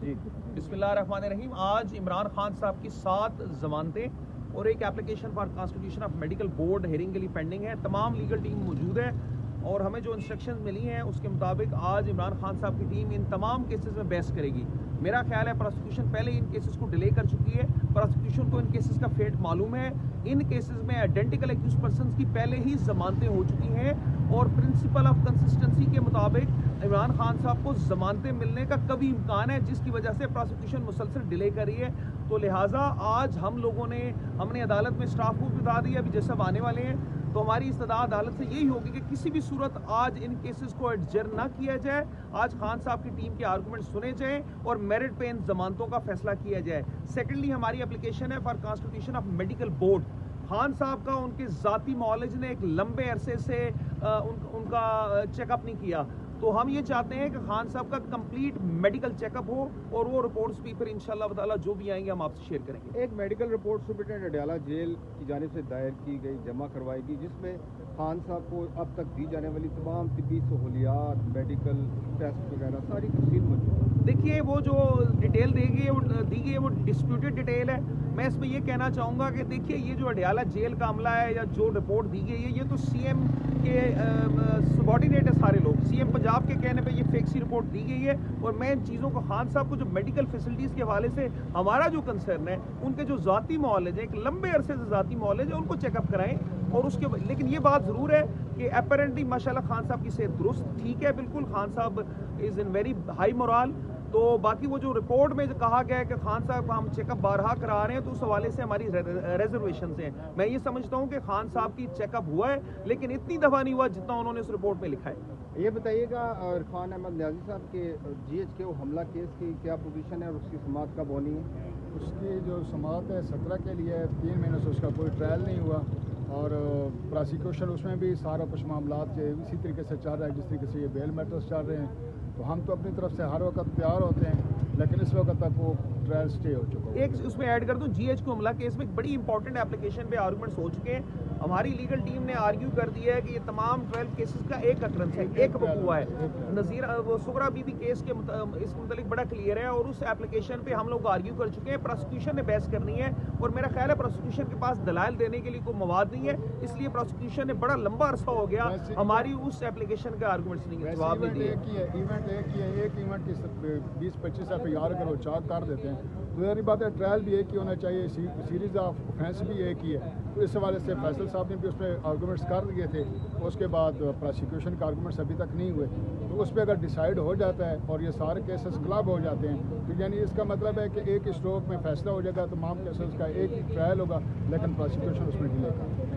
جی बिस्मिल्लाहिर्रहमानिर्रहीम। आज इमरान खान साहब की 7 जमानतें और एक application for constitution of medical board hearing के लिए पेंडिंग है। तमाम लीगल टीम मौजूद है और हमें जो इंस्ट्रक्शन मिली हैं उसके मुताबिक आज इमरान खान साहब की टीम इन तमाम केसेस में बहस करेगी। मेरा ख्याल है प्रोसिक्यूशन पहले इन केसेस को डिले कर चुकी है। प्रोसिक्यूशन को इन केसेस का फेट मालूम है। इन केसेस में आइडेंटिकल एक्यूज पर्सनस की पहले ही जमानतें हो चुकी हैं और प्रिंसिपल ऑफ कंसिस्टेंसी के मुताबिक इमरान खान साहब को जमानतें मिलने का कभी इम्कान है, जिसकी वजह से प्रोसिक्यूशन मुसलसल डिले कर रही है। तो लिहाजा आज हमने अदालत में स्टाफ को बता दिया अभी जैसे आने वाले हैं, तो हमारी इस्तदा अदालत से यही होगी कि किसी भी सूरत आज इन केसेस को एडजर्न ना किया जाए। आज खान साहब की टीम के आर्गूमेंट सुने जाएं और मेरिट पे इन जमानतों का फैसला किया जाए। सेकेंडली हमारी एप्लीकेशन है for constitution of medical board. Khan साहब का उनके ज़ाती मौलज ने एक लंबे अरसे से उनका चेकअप नहीं किया, तो हम ये चाहते हैं कि खान साहब का कंप्लीट मेडिकल चेकअप हो और वो रिपोर्ट्स भी फिर इंशाल्लाह ताला जो भी आएंगे हम आपसे शेयर करेंगे। एक medical report superintendent Adiala jail की जानिब से दायर की गई, जमा करवाई गई, जिसमें खान साहब को अब तक दी जाने वाली तमाम तिब्बी सहूलियात, मेडिकल टेस्ट वगैरह सारी तफसील मौजूद है। देखिए वो जो डिटेल दी गई है वो डिस्प्यूटेड डिटेल है। मैं इसमें ये कहना चाहूँगा कि देखिए ये जो अडयाला जेल का मामला है या जो रिपोर्ट दी गई है, ये तो सीएम के सबॉर्डिनेट है सारे लोग। सीएम पंजाब के कहने पे ये फेक सी रिपोर्ट दी गई है और मैं इन चीज़ों को खान साहब को जो मेडिकल फैसिलिटीज़ के हवाले से हमारा जो कंसर्न है, उनके जो ज़ाती मौलज है, एक लंबे अरसे से ज़ाती मौलज है, उनको चेकअप कराएं। और उसके लेकिन ये बात ज़रूर है कि अपेरेंटली माशाल्लाह खान साहब की सेहत दुरुस्त ठीक है, बिल्कुल खान साहब is in very high moral. तो बाकी वो जो रिपोर्ट में कहा गया है कि खान साहब का हम चेकअप बारहा करा रहे हैं, तो उस हवाले से हमारी रेजर्वेशन हैं। मैं ये समझता हूँ कि खान साहब की चेकअप हुआ है, लेकिन इतनी दफ़ा नहीं हुआ जितना उन्होंने उस रिपोर्ट में लिखा है। ये बताइएगा इरफान अहमद न्याजी साहब के GH के हमला केस की क्या पोजीशन है और उसकी समाअत कब होनी है? उसकी जो समाअत है 17 के लिए, 3 महीने से उसका कोई ट्रायल नहीं हुआ और प्रोसिक्यूशन उसमें भी सारा कुछ मामला इसी तरीके से चल रहा है जिस तरीके से ये बेल मैटर्स चल रहे हैं। तो हम तो अपनी तरफ से हर वक्त तैयार होते हैं, लेकिन इस वक्त तक वो ट्रायल स्टे हो चुका है। एक उसमें ऐड कर दूं, GH को हमला केस में एक बड़ी इंपॉर्टेंट एप्लीकेशन पे आर्गूमेंट्स हो चुके हैं। हमारी लीगल टीम ने आर्ग्यू कर दिया है कि ये तमाम 12 केसेस का एक अक्रंस है, एक वकूआ है। नज़ीर वो सुगरा बीबी केस के इस मुतालिक बड़ा क्लियर है और उस एप्लीकेशन पे हम लोग आर्ग्यू कर चुके हैं। प्रोसिक्यूशन ने बहस करनी है और मेरा ख्याल है प्रोसिक्यूशन के पास दलाइल देने के लिए कोई मवाद नहीं है, इसलिए प्रोसिक्यूशन ने बड़ा लंबा अरसा हो गया हमारी उस एप्लीकेशन के आर्गूमेंट्स नहीं जवाब नहीं दिए। एक इवेंट की 20-25 FIR अगर वो चार्ज कर देते हैं तो यारी बात है, ट्रायल भी एक ही होना चाहिए, सीरीज ऑफ ऑफेंस भी एक ही है। तो इस हवाले से फैसल साहब ने भी उसमें आर्गूमेंट्स कर दिए थे, उसके बाद प्रोसिक्यूशन के आर्गूमेंट्स अभी तक नहीं हुए। तो उस पर अगर डिसाइड हो जाता है और ये सारे केसेस क्लब हो जाते हैं तो यानी इसका मतलब है कि एक स्ट्रोक में फैसला हो जाएगा, तमाम केसेस का एक ही ट्रायल होगा, लेकिन प्रोसिक्यूशन उसमें डिले कर